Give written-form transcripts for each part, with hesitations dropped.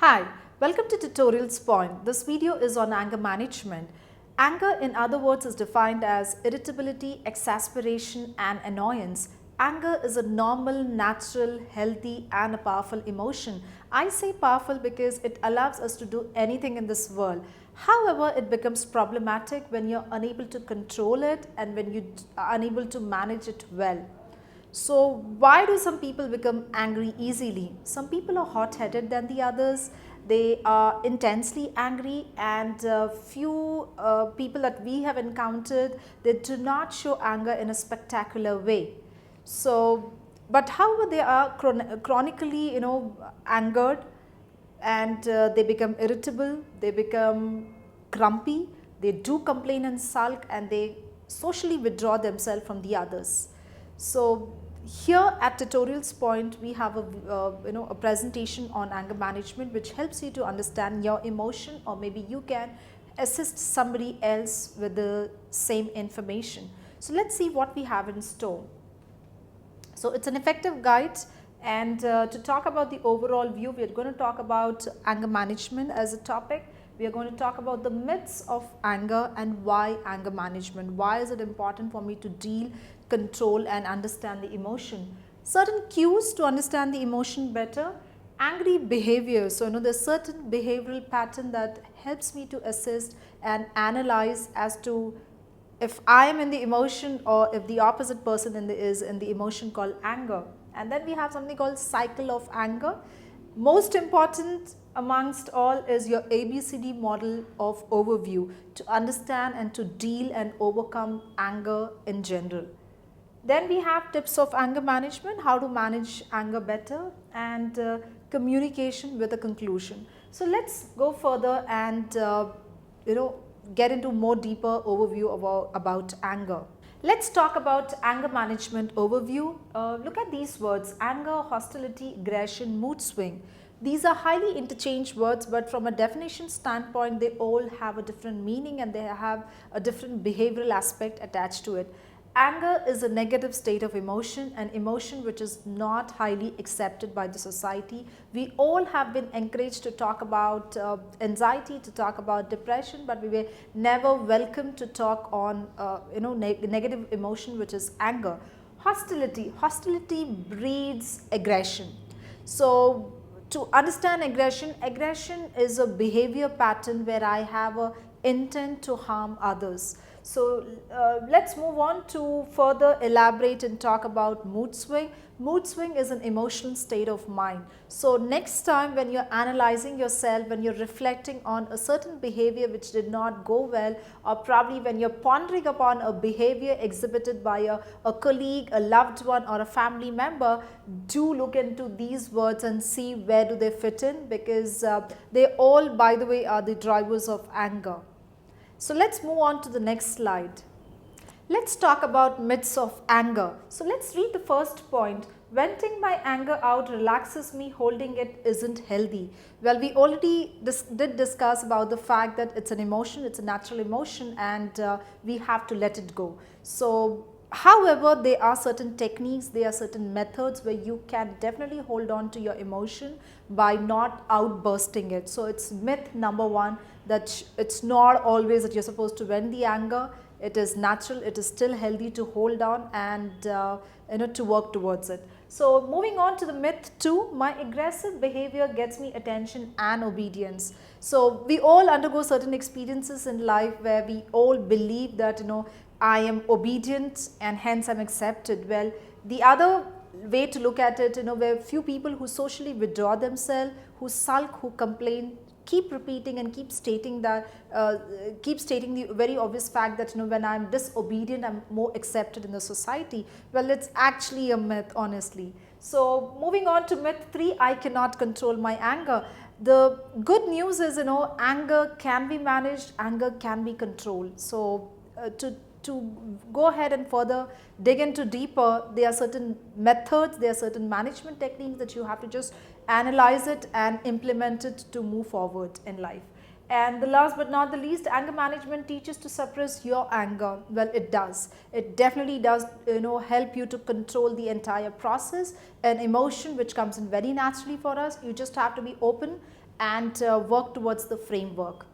Hi, welcome to Tutorials Point. This video is on anger management. Anger, in other words, is defined as irritability, exasperation and annoyance. Anger is a normal, natural, healthy and a powerful emotion. I say powerful because it allows us to do anything in this world. However, it becomes problematic when you're unable to control it and when you are unable to manage it well. So why do some people become angry easily? Some people are hot-headed than the others. They are intensely angry, and few people that we have encountered, they do not show anger in a spectacular way. So, but however, they are chronically, angered, and they become irritable, they become grumpy, they do complain and sulk, and they socially withdraw themselves from the others. So here at Tutorials Point, we have a presentation on anger management which helps you to understand your emotion, or maybe you can assist somebody else with the same information. So let's see what we have in store. So it's an effective guide, and to talk about the overall view, we are going to talk about anger management as a topic. We are going to talk about the myths of anger and why anger management. Why is it important for me to deal, control and understand the emotion? Certain cues to understand the emotion better. Angry behavior. So, there's certain behavioral pattern that helps me to assist and analyze as to if I am in the emotion or if the opposite person is in the emotion called anger. And then we have something called cycle of anger. Most important amongst all is your ABCD model of overview to understand and to deal and overcome anger in general. Then we have tips of anger management, how to manage anger better, and communication with a conclusion. So let's go further and get into more deeper overview about anger. Let's talk about anger management overview. Look at these words: anger, hostility, aggression, mood swing. These are highly interchanged words, but from a definition standpoint, they all have a different meaning and they have a different behavioral aspect attached to it. Anger is a negative state of emotion, an emotion which is not highly accepted by the society. We all have been encouraged to talk about anxiety, to talk about depression, but we were never welcome to talk on negative emotion, which is anger. Hostility breeds aggression. So to understand aggression, aggression is a behavior pattern where I have a intent to harm others. So let's move on to further elaborate and talk about mood swing. Mood swing is an emotional state of mind. So next time when you're analyzing yourself, when you're reflecting on a certain behavior which did not go well, or probably when you're pondering upon a behavior exhibited by a colleague, a loved one or a family member, do look into these words and see where do they fit in, because they all, by the way, are the drivers of anger. So let's move on to the next slide. Let's talk about myths of anger. So let's read the first point. Venting my anger out relaxes me, holding it isn't healthy. Well, we already did discuss about the fact that it's an emotion, it's a natural emotion, and we have to let it go. So however, there are certain techniques, there are certain methods where you can definitely hold on to your emotion by not outbursting it. So it's myth number one, that it's not always that you're supposed to vent the anger. It is natural, it is still healthy to hold on and to work towards it. So moving on to the myth 2, my aggressive behavior gets me attention and obedience. So we all undergo certain experiences in life where we all believe that I am obedient and hence I'm accepted. Well, the other way to look at it, where few people who socially withdraw themselves, who sulk, who complain, keep repeating and keep stating the very obvious fact that when I'm disobedient, I'm more accepted in the society. Well, it's actually a myth, honestly. So moving on to myth 3, I cannot control my anger. The good news is anger can be managed, anger can be controlled. So to go ahead and further dig into deeper, there are certain methods, there are certain management techniques that you have to just analyze it and implement it to move forward in life. And the last but not the least, anger management teaches to suppress your anger. Well, it does. It definitely does, help you to control the entire process. An emotion which comes in very naturally for us. You just have to be open and work towards the framework.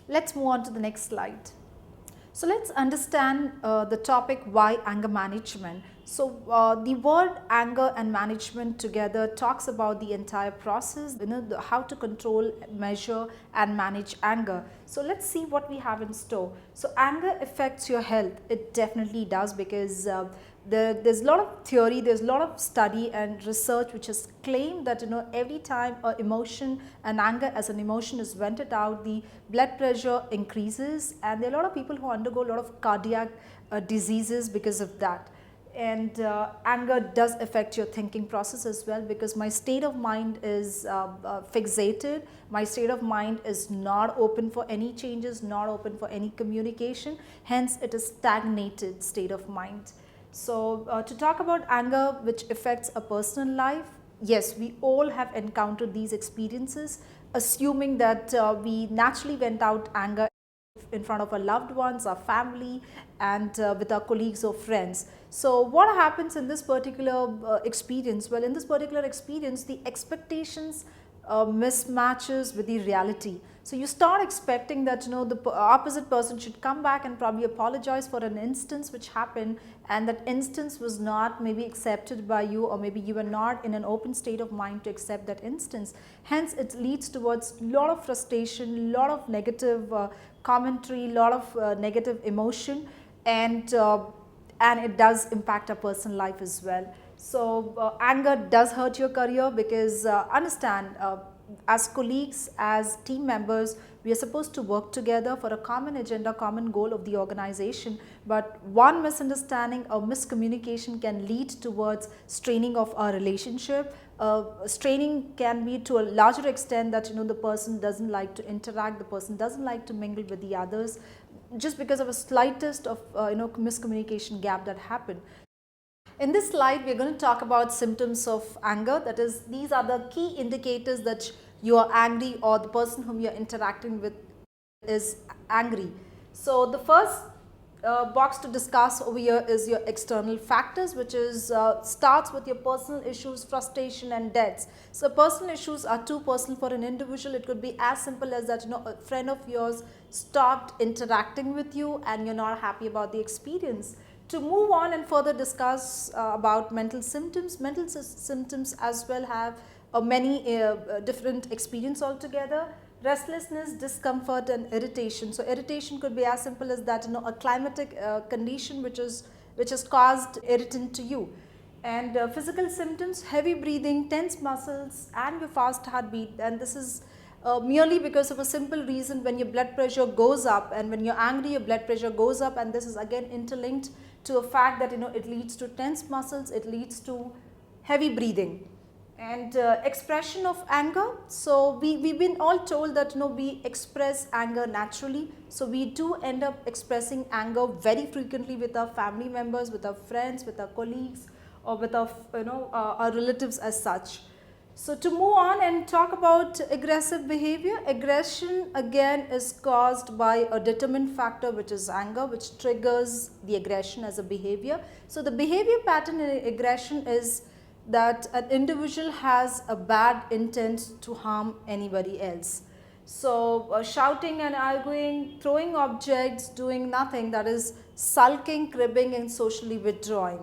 Let's move on to the next slide. So let's understand the topic why anger management. So the word anger and management together talks about the entire process, how to control, measure and manage anger. So let's see what we have in store. So anger affects your health. It definitely does, because there's a lot of theory, there's a lot of study and research which has claimed that every time an emotion and anger as an emotion is vented out, the blood pressure increases, and there are a lot of people who undergo a lot of cardiac diseases because of that. And anger does affect your thinking process as well, because my state of mind is fixated, my state of mind is not open for any changes, not open for any communication, hence it is stagnated state of mind. So to talk about anger which affects a personal life, yes, we all have encountered these experiences, assuming that we naturally vent out anger in front of our loved ones, our family, and with our colleagues or friends. So what happens in this particular experience? Well, in this particular experience, the expectations mismatches with the reality. So you start expecting that the opposite person should come back and probably apologize for an instance which happened, and that instance was not maybe accepted by you, or maybe you were not in an open state of mind to accept that instance. Hence it leads towards a lot of frustration, lot of negative commentary, lot of negative emotion, and it does impact our personal life as well. So anger does hurt your career, because understand, as colleagues, as team members, we are supposed to work together for a common agenda, common goal of the organization, but one misunderstanding or miscommunication can lead towards straining of our relationship. Straining can be to a larger extent that the person doesn't like to interact, the person doesn't like to mingle with the others, just because of a slightest of miscommunication gap that happened. In this slide, we are going to talk about symptoms of anger. That is, these are the key indicators that you are angry, or the person whom you are interacting with is angry. So the first box to discuss over here is your external factors, which is starts with your personal issues, frustration and debts. So personal issues are too personal for an individual. It could be as simple as that a friend of yours stopped interacting with you and you're not happy about the experience. To move on and further discuss about mental symptoms as well have many different experience altogether. Restlessness, discomfort and irritation. So irritation could be as simple as that a climatic condition which has caused irritant to you. And physical symptoms, heavy breathing, tense muscles and your fast heartbeat, and this is merely because of a simple reason. When your blood pressure goes up and when you're angry, your blood pressure goes up, and this is again interlinked to a fact that it leads to tense muscles, it leads to heavy breathing. And expression of anger, so we've been all told that we express anger naturally, so we do end up expressing anger very frequently with our family members, with our friends, with our colleagues, or with our our relatives as such. So to move on and talk about aggressive behavior, aggression again is caused by a determined factor, which is anger, which triggers the aggression as a behavior. So the behavior pattern in aggression is that an individual has a bad intent to harm anybody else. So shouting and arguing, throwing objects, doing nothing, that is sulking, cribbing and socially withdrawing.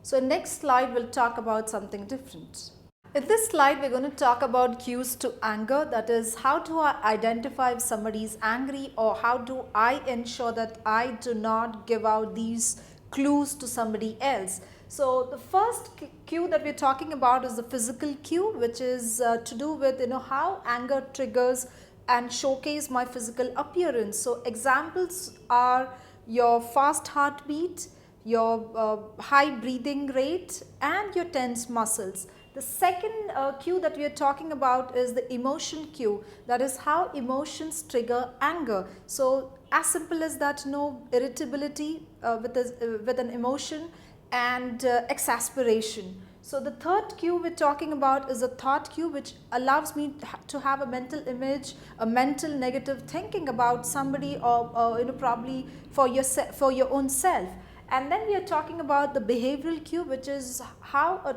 So next slide we'll talk about something different. In this slide, we're going to talk about cues to anger, that is how do I identify if somebody is angry, or how do I ensure that I do not give out these clues to somebody else. So the first cue that we're talking about is the physical cue, which is to do with how anger triggers and showcase my physical appearance. So examples are your fast heartbeat, your high breathing rate and your tense muscles. The second cue that we are talking about is the emotion cue, that is how emotions trigger anger. So as simple as that, irritability with an emotion and exasperation. So the third cue we're talking about is a thought cue, which allows me to have a mental image, a mental negative thinking about somebody, or probably for your own self. And then we are talking about the behavioral cue, which is how a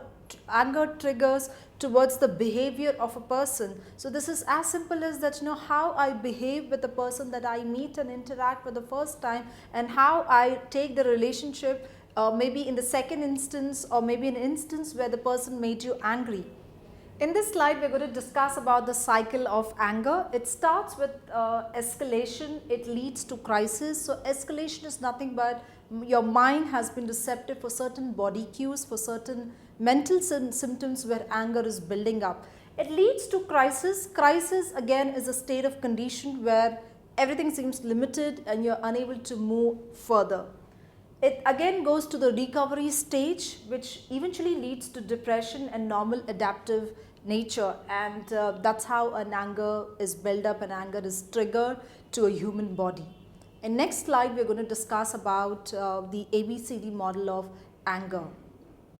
anger triggers towards the behavior of a person. So this is as simple as that, how I behave with the person that I meet and interact for the first time, and how I take the relationship maybe in the second instance, or maybe an instance where the person made you angry. In this slide, we are going to discuss about the cycle of anger. It starts with escalation, it leads to crisis. So escalation is nothing but your mind has been receptive for certain body cues, for certain mental symptoms where anger is building up. It leads to crisis. Crisis again is a state of condition where everything seems limited and you are unable to move further. It again goes to the recovery stage, which eventually leads to depression and normal adaptive nature, and that's how an anger is built up and anger is triggered to a human body. In next slide, we are going to discuss about the ABCD model of anger.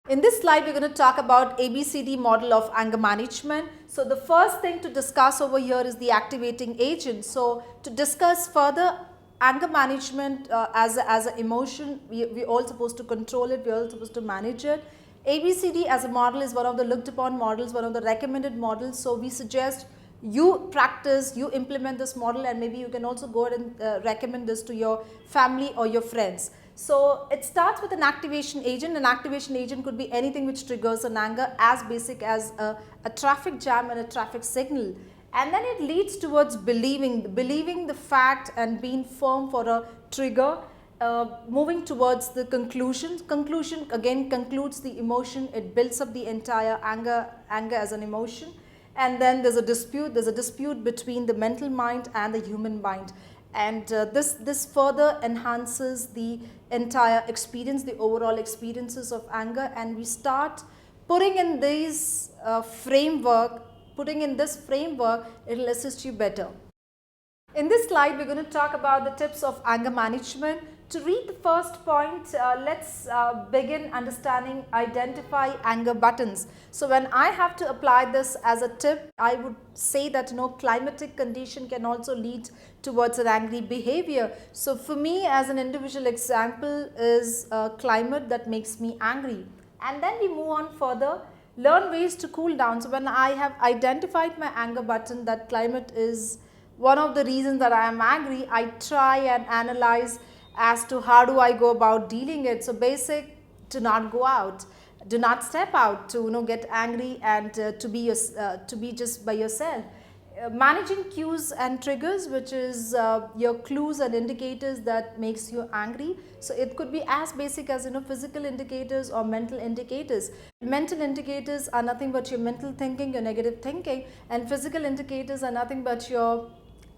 In this slide, we are going to talk about ABCD model of anger management. So the first thing to discuss over here is the activating agent. So to discuss further anger management as an emotion, we all supposed to control it, we are all supposed to manage it. ABCD as a model is one of the looked upon models, one of the recommended models. So we suggest you practice, you implement this model, and maybe you can also go ahead and recommend this to your family or your friends. So it starts with an activation agent. An activation agent could be anything which triggers an anger, as basic as a traffic jam and a traffic signal. And then it leads towards believing the fact and being firm for a trigger, moving towards the conclusion. Conclusion again concludes the emotion, it builds up the entire anger as an emotion. And then there's a dispute between the mental mind and the human mind. And this further enhances the entire experience, the overall experiences of anger, and we start putting in this framework, it will assist you better. In this slide, we're going to talk about the tips of anger management. To read the first point, let's begin understanding identify anger buttons. So when I have to apply this as a tip, I would say that climatic condition can also lead towards an angry behavior. So for me, as an individual example, is a climate that makes me angry. And then we move on further. Learn ways to cool down. So when I have identified my anger button, that climate is one of the reasons that I am angry, I try and analyze as to how do I go about dealing it. So basic, to not go out, do not step out, to get angry, and to be just by yourself. Managing cues and triggers, which is your clues and indicators that makes you angry. So it could be as basic as physical indicators or mental indicators. Mental indicators are nothing but your mental thinking, your negative thinking, and physical indicators are nothing but your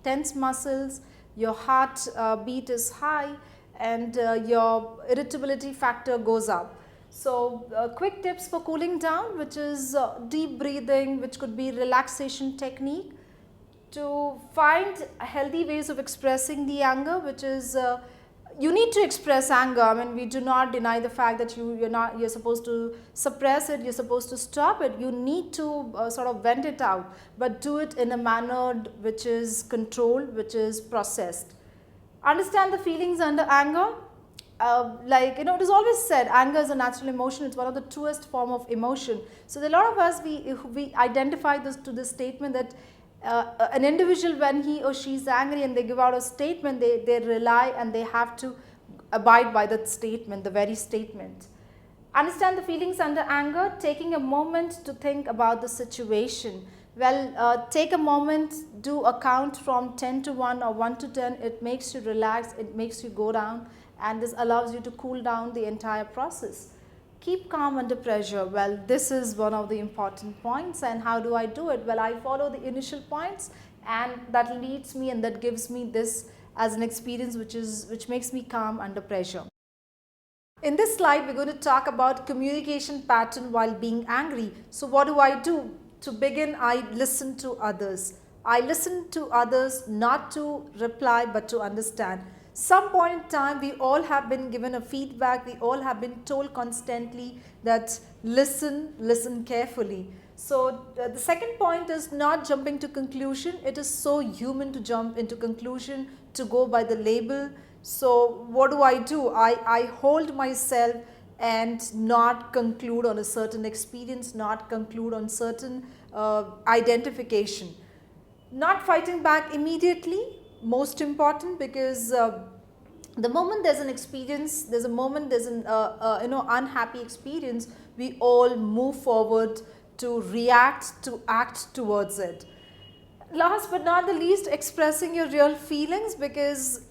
tense muscles, your heart beat is high, and your irritability factor goes up. So quick tips for cooling down, which is deep breathing, which could be relaxation technique. To find healthy ways of expressing the anger, which is you need to express anger. I mean, we do not deny the fact that you're supposed to suppress it, you're supposed to stop it. You need to sort of vent it out, but do it in a manner which is controlled, which is processed. Understand the feelings under anger. It is always said anger is a natural emotion. It's one of the truest form of emotion. So a lot of us, we identify this statement that an individual, when he or she is angry and they give out a statement, they rely and they have to abide by that statement, the very statement. Understand the feelings under anger, taking a moment to think about the situation. Well, take a moment, do a count from 10 to 1 or 1 to 10. It makes you relax, it makes you go down, and this allows you to cool down the entire process. Keep calm under pressure. Well, this is one of the important points, and how do I do it? Well, I follow the initial points, and that leads me and that gives me this as an experience which makes me calm under pressure. In this slide, we're going to talk about communication pattern while being angry. So what do? To begin, I listen to others. I listen to others not to reply but to understand. Some point in time, we all have been given a feedback, we all have been told constantly that listen carefully. So the second point is not jumping to conclusion. It is so human to jump into conclusion, to go by the label. So what do? I hold myself and not conclude on a certain experience, not conclude on certain identification. Not fighting back immediately, most important, because the moment there's an experience, there's a moment there's an unhappy experience, we all move forward to react, to act towards it. Last but not the least, expressing your real feelings, because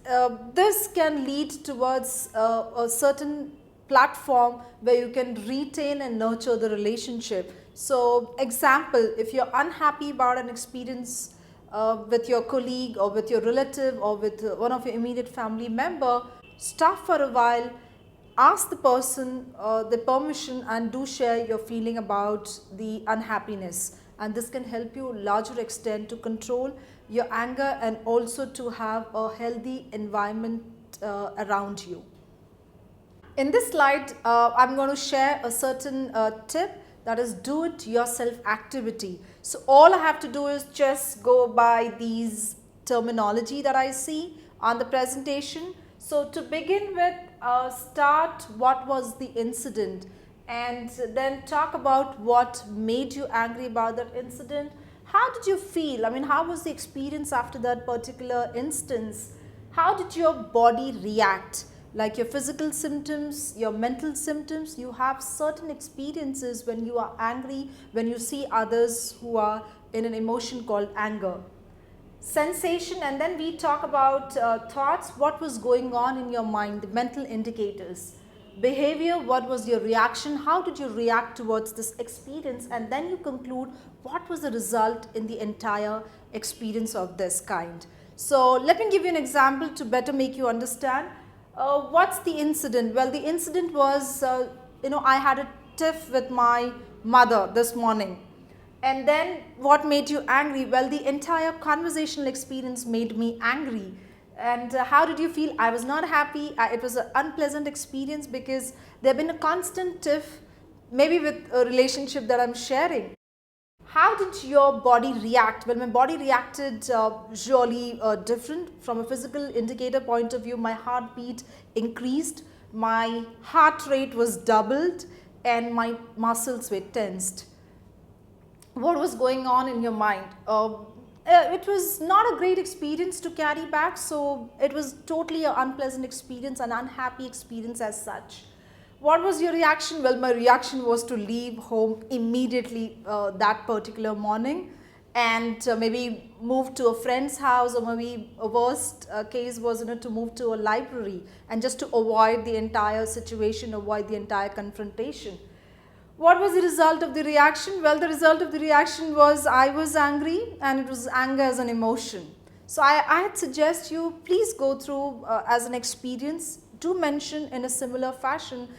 this can lead towards a certain platform where you can retain and nurture the relationship. So example, if you're unhappy about an experience with your colleague or with your relative or with one of your immediate family member, stop for a while, ask the person the permission, and do share your feeling about the unhappiness, and this can help you larger extent to control your anger and also to have a healthy environment around you. In this slide, I'm going to share a certain tip, that is do it yourself activity. So all I have to do is just go by these terminology that I see on the presentation. So to begin with, start what was the incident, and then talk about what made you angry about that incident. How did you feel? I mean, how was the experience after that particular instance? How did your body react? Like your physical symptoms, your mental symptoms, you have certain experiences when you are angry, when you see others who are in an emotion called anger. Sensation, and then we talk about thoughts, what was going on in your mind, the mental indicators. Behavior, what was your reaction, how did you react towards this experience, and then you conclude what was the result in the entire experience of this kind. So let me give you an example to better make you understand. What's the incident? Well, the incident was, I had a tiff with my mother this morning. And then what made you angry? Well, the entire conversational experience made me angry. And how did you feel? I was not happy. It was an unpleasant experience because there had been a constant tiff, maybe with a relationship that I'm sharing. How did your body react? Well, my body reacted really different. From a physical indicator point of view, my heartbeat increased, my heart rate was doubled, and my muscles were tensed. What was going on in your mind? It was not a great experience to carry back, so it was totally an unpleasant experience, an unhappy experience as such. What was your reaction? Well, my reaction was to leave home immediately that particular morning, and maybe move to a friend's house, or maybe a worst case was to move to a library, and just to avoid the entire situation, avoid the entire confrontation. What was the result of the reaction? Well, the result of the reaction was I was angry, and it was anger as an emotion. So I'd suggest you please go through as an experience. Do mention in a similar fashion.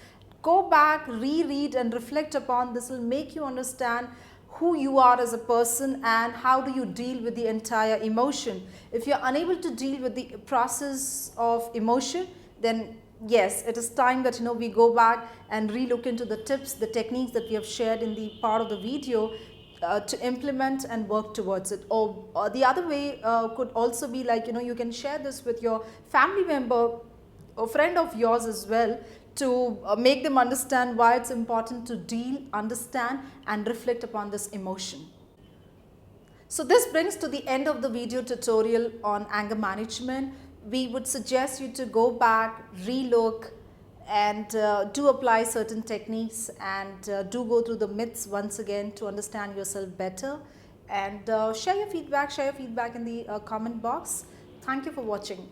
Go back, reread and reflect upon. This will make you understand who you are as a person and how do you deal with the entire emotion. If you're unable to deal with the process of emotion, then yes, it is time that we go back and re-look into the tips, the techniques that we have shared in the part of the video to implement and work towards it. Or the other way could also be like, you can share this with your family member or friend of yours as well, to make them understand why it's important to deal, understand and reflect upon this emotion. So this brings to the end of the video tutorial on anger management. We would suggest you to go back, relook, and do apply certain techniques, and do go through the myths once again to understand yourself better, and share your feedback in the comment box. Thank you for watching.